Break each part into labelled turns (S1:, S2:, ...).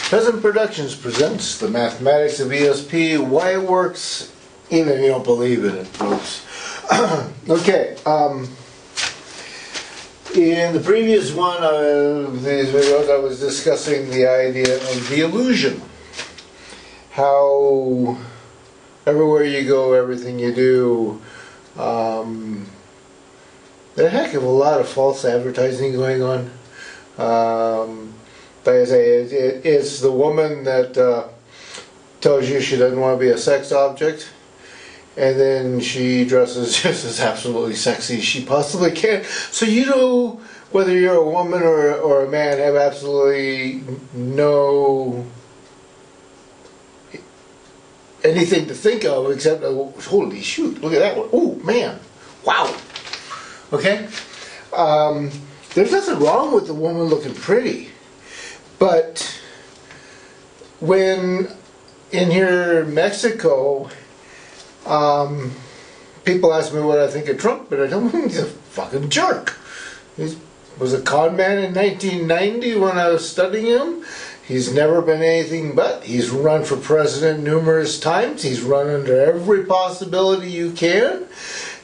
S1: Present Productions presents the mathematics of ESP, why it works, even if you don't believe in it, folks. Okay, in the previous one of these videos, I was discussing the idea of the illusion. How everywhere you go, everything you do, there's a heck of a lot of false advertising going on. Like I say, it's the woman that tells you she doesn't want to be a sex object, and then she dresses just as absolutely sexy as she possibly can. So you know, whether you're a woman or a man, have absolutely no anything to think of except, holy shoot, look at that one. Oh man, wow. Okay, there's nothing wrong with the woman looking pretty. But when in here in Mexico, people ask me what I think of Trump, but I don't think he's a fucking jerk. He was a con man in 1990 when I was studying him. He's never been anything but. He's run for president numerous times. He's run under every possibility you can.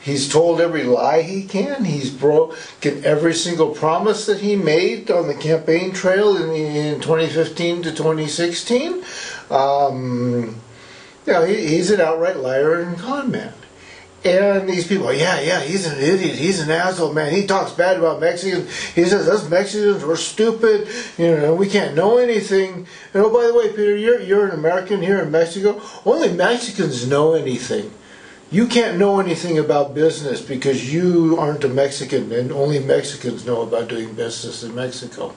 S1: He's told every lie he can. He's broken every single promise that he made on the campaign trail in 2015 to 2016. You know, he's an outright liar and con man. And these people, yeah, he's an idiot. He's an asshole, man. He talks bad about Mexicans. He says us Mexicans we're stupid. You know, we can't know anything. And oh, by the way, Peter, you're an American here in Mexico. Only Mexicans know anything. You can't know anything about business because you aren't a Mexican, and only Mexicans know about doing business in Mexico.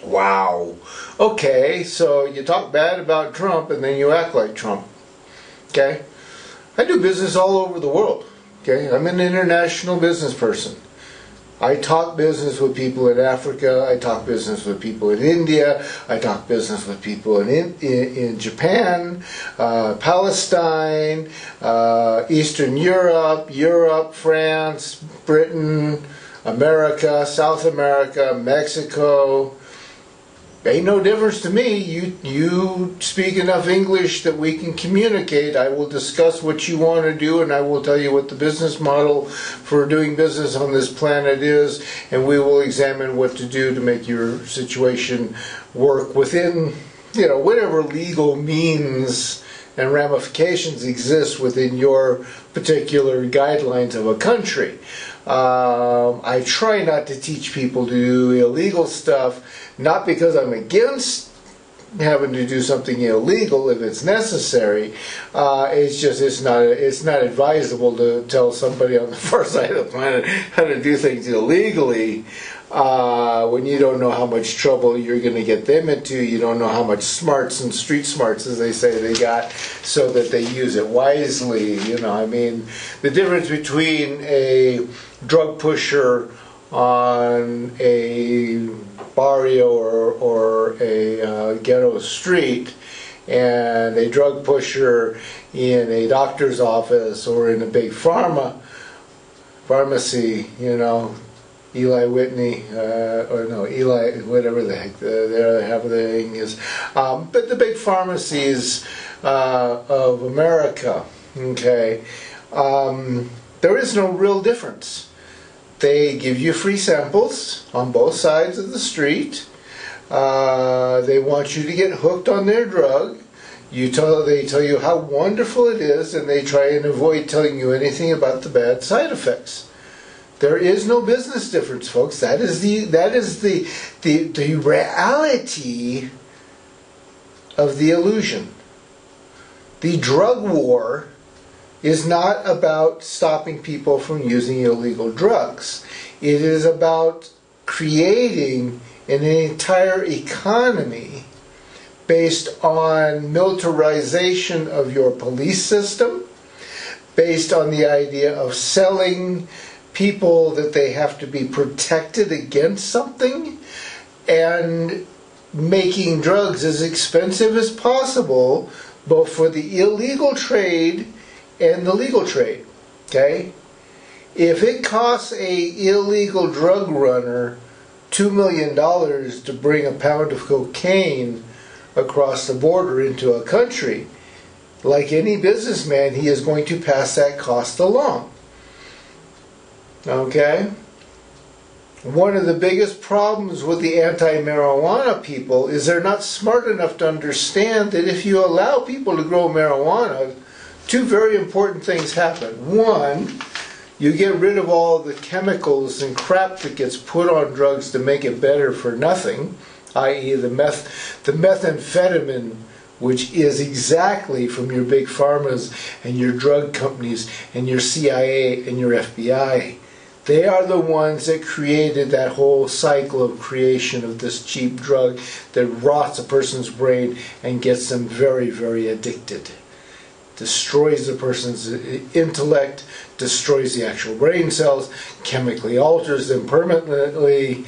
S1: Wow. Okay, so you talk bad about Trump and then you act like Trump. Okay? I do business all over the world. Okay? I'm an international business person. I talk business with people in Africa, I talk business with people in India, I talk business with people in Japan, Palestine, Eastern Europe, France, Britain, America, South America, Mexico. Ain't no difference to me. You speak enough English that we can communicate. I will discuss what you want to do, and I will tell you what the business model for doing business on this planet is, and we will examine what to do to make your situation work within, you know, whatever legal means and ramifications exist within your particular guidelines of a country. I try not to teach people to do illegal stuff, not because I'm against having to do something illegal if it's necessary. It's just it's not advisable to tell somebody on the far side of the planet how to do things illegally when you don't know how much trouble you're going to get them into. You don't know how much smarts and street smarts, as they say, they got, so that they use it wisely. You know, I mean, the difference between a drug pusher on a barrio or a ghetto street and a drug pusher in a doctor's office or in a big pharmacy, you know, Eli Whitney, or no, Eli, whatever the heck the half of the thing is, but the big pharmacies of America, okay, there is no real difference. They give you free samples on both sides of the street. They want you to get hooked on their drug. They tell you how wonderful it is, and they try and avoid telling you anything about the bad side effects. There is no business difference, folks. That is the reality of the illusion. The drug war is not about stopping people from using illegal drugs. It is about creating an entire economy based on militarization of your police system, based on the idea of selling people that they have to be protected against something, and making drugs as expensive as possible, both for the illegal trade and the legal trade. Okay? If it costs a illegal drug runner $2 million to bring a pound of cocaine across the border into a country, like any businessman, he is going to pass that cost along. Okay? One of the biggest problems with the anti-marijuana people is they're not smart enough to understand that if you allow people to grow marijuana, two very important things happen. One, you get rid of all the chemicals and crap that gets put on drugs to make it better for nothing, i.e. the methamphetamine, which is exactly from your big pharmas and your drug companies and your CIA and your FBI. They are the ones that created that whole cycle of creation of this cheap drug that rots a person's brain and gets them very, very addicted. Destroys the person's intellect, destroys the actual brain cells, chemically alters them permanently,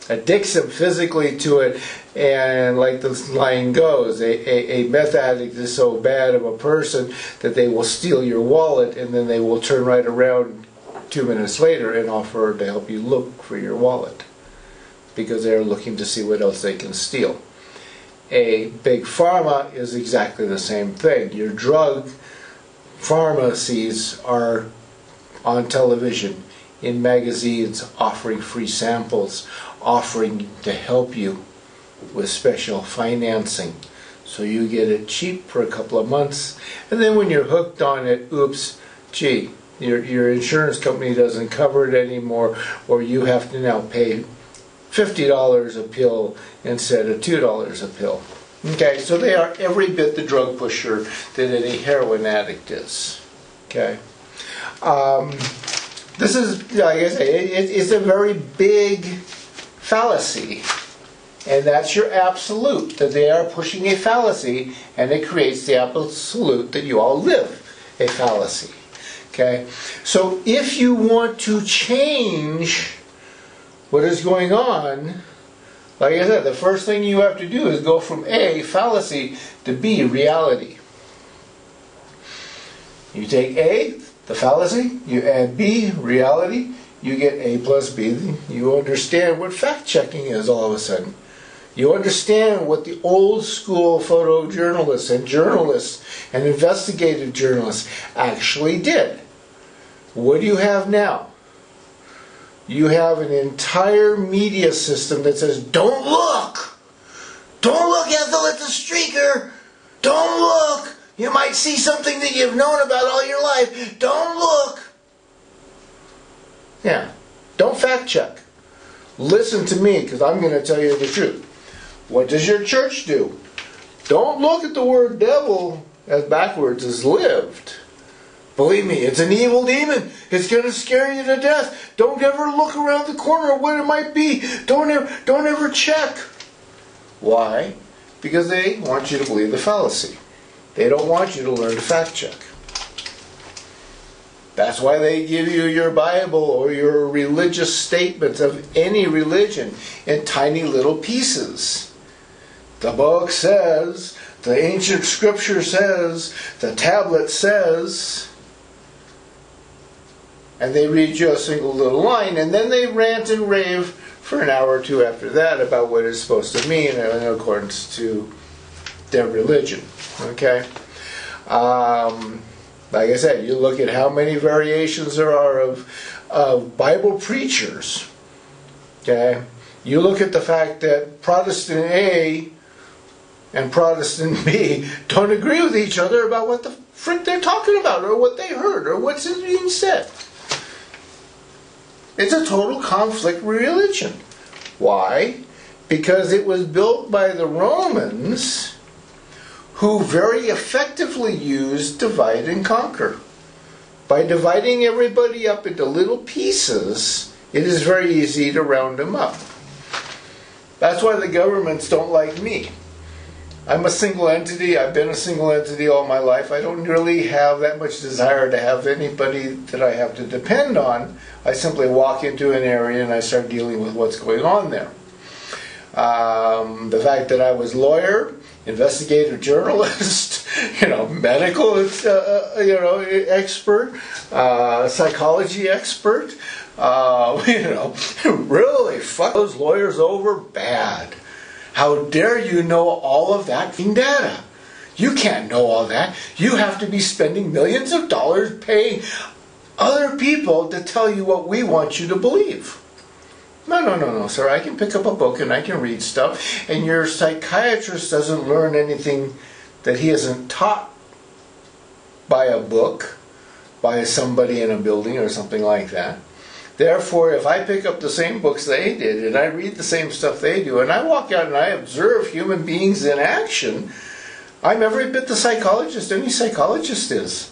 S1: addicts them physically to it, and like the line goes, a meth addict is so bad of a person that they will steal your wallet and then they will turn right around 2 minutes later and offer to help you look for your wallet because they're looking to see what else they can steal. A big pharma is exactly the same thing. Your drug pharmacies are on television, in magazines, offering free samples, offering to help you with special financing. So you get it cheap for a couple of months, and then when you're hooked on it, oops, gee, your insurance company doesn't cover it anymore, or you have to now pay $50 a pill instead of $2 a pill. Okay, so they are every bit the drug pusher that any heroin addict is. Okay, this is, like I say, it's a very big fallacy, and that's your absolute, that they are pushing a fallacy, and it creates the absolute that you all live a fallacy. Okay, so if you want to change what is going on, like I said, the first thing you have to do is go from A, fallacy, to B, reality. You take A, the fallacy, you add B, reality, you get A plus B. You understand what fact-checking is all of a sudden. You understand what the old school photojournalists and journalists and investigative journalists actually did. What do you have now? You have an entire media system that says, don't look! Don't look, Ethel, it's a streaker! Don't look! You might see something that you've known about all your life. Don't look! Yeah, don't fact check. Listen to me, because I'm going to tell you the truth. What does your church do? Don't look at the word devil as backwards as lived. Believe me, it's an evil demon. It's going to scare you to death. Don't ever look around the corner of what it might be. Don't ever check. Why? Because they want you to believe the fallacy. They don't want you to learn to fact check. That's why they give you your Bible or your religious statements of any religion in tiny little pieces. The book says, the ancient scripture says, the tablet says, and they read you a single little line, and then they rant and rave for an hour or two after that about what it's supposed to mean in accordance to their religion. Okay? Like I said, you look at how many variations there are of Bible preachers. Okay? You look at the fact that Protestant A and Protestant B don't agree with each other about what the frick they're talking about, or what they heard, or what's being said. It's a total conflict religion. Why? Because it was built by the Romans, who very effectively used divide and conquer. By dividing everybody up into little pieces, it is very easy to round them up. That's why the governments don't like me. I'm a single entity. I've been a single entity all my life. I don't really have that much desire to have anybody that I have to depend on. I simply walk into an area and I start dealing with what's going on there. The fact that I was lawyer, investigative journalist, medical, expert, psychology expert. Really fuck those lawyers over bad. How dare you know all of that data? You can't know all that. You have to be spending millions of dollars paying other people to tell you what we want you to believe. No, sir. I can pick up a book and I can read stuff, and your psychiatrist doesn't learn anything that he isn't taught by a book, by somebody in a building or something like that. Therefore, if I pick up the same books they did and I read the same stuff they do, and I walk out and I observe human beings in action, I'm every bit the psychologist any psychologist is.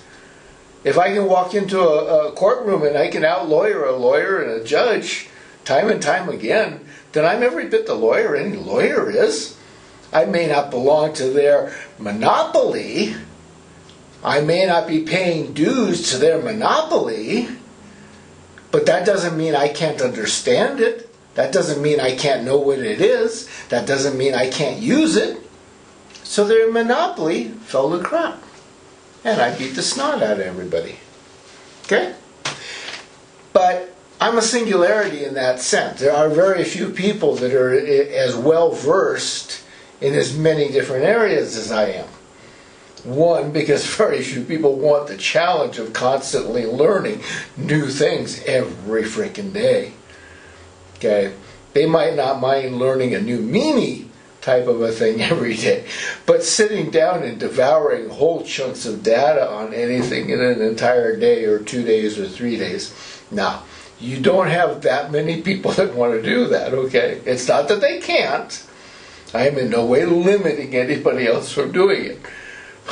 S1: If I can walk into a courtroom and I can out-lawyer a lawyer and a judge time and time again, then I'm every bit the lawyer any lawyer is. I may not belong to their monopoly. I may not be paying dues to their monopoly. But that doesn't mean I can't understand it. That doesn't mean I can't know what it is. That doesn't mean I can't use it. So their monopoly fell to crap. And I beat the snot out of everybody. Okay? But I'm a singularity in that sense. There are very few people that are as well versed in as many different areas as I am. One, because very few people want the challenge of constantly learning new things every freaking day. Okay? They might not mind learning a new meanie type of a thing every day, but sitting down and devouring whole chunks of data on anything in an entire day or 2 days or 3 days, now, you don't have that many people that want to do that, okay? It's not that they can't. I am in no way limiting anybody else from doing it.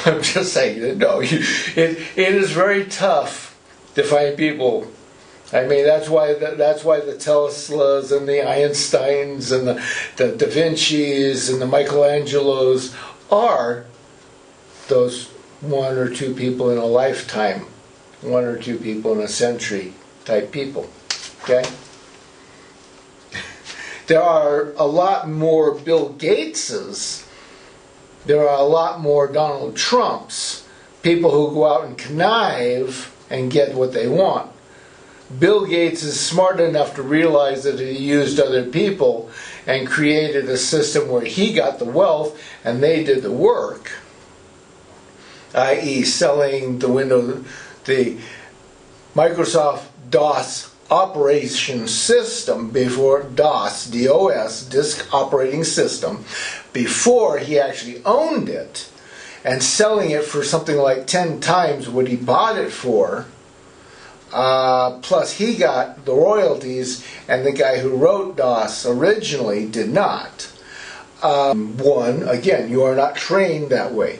S1: I'm just saying that no, it is very tough to find people. I mean, that's why the Teslas and the Einsteins and the Da Vinci's and the Michelangelos are those 1 or 2 people in a lifetime, 1 or 2 people in a century type people. Okay? There are a lot more Bill Gateses. There are a lot more Donald Trumps, people who go out and connive and get what they want. Bill Gates is smart enough to realize that he used other people and created a system where he got the wealth and they did the work, i.e. selling the Microsoft DOS operation system before DOS, disk operating system, before he actually owned it, and selling it for something like 10 times what he bought it for, plus he got the royalties, and the guy who wrote DOS originally did not. One, again, you are not trained that way.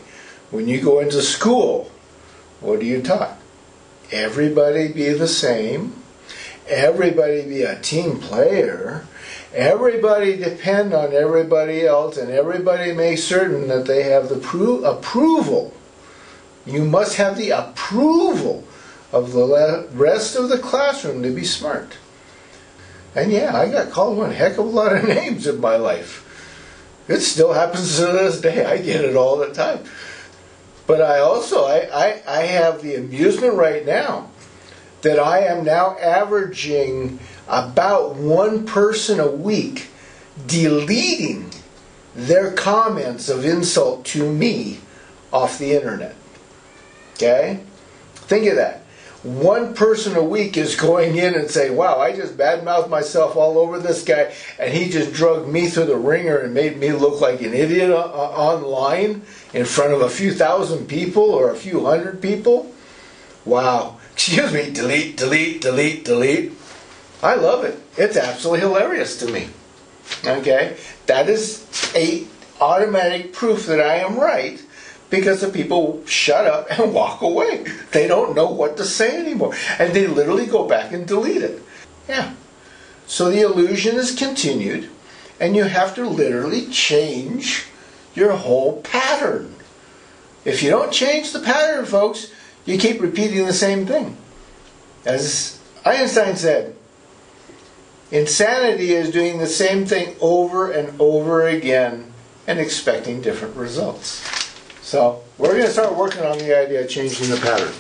S1: When you go into school, what are you taught? Everybody be the same. Everybody be a team player. Everybody depend on everybody else, and everybody make certain that they have the approval. You must have the approval of the rest of the classroom to be smart. And yeah, I got called one heck of a lot of names in my life. It still happens to this day. I get it all the time. But I also, I have the amusement right now that I am now averaging about 1 person a week deleting their comments of insult to me off the internet. Okay? Think of that. 1 person a week is going in and saying, wow, I just badmouthed myself all over this guy, and he just drugged me through the ringer and made me look like an idiot online in front of a few thousand people or a few hundred people. Wow. Excuse me, delete, delete, delete, delete. I love it. It's absolutely hilarious to me. Okay? That is a automatic proof that I am right, because the people shut up and walk away. They don't know what to say anymore. And they literally go back and delete it. Yeah. So the illusion is continued, and you have to literally change your whole pattern. If you don't change the pattern, folks, you keep repeating the same thing. As Einstein said, insanity is doing the same thing over and over again and expecting different results. So we're going to start working on the idea of changing the pattern.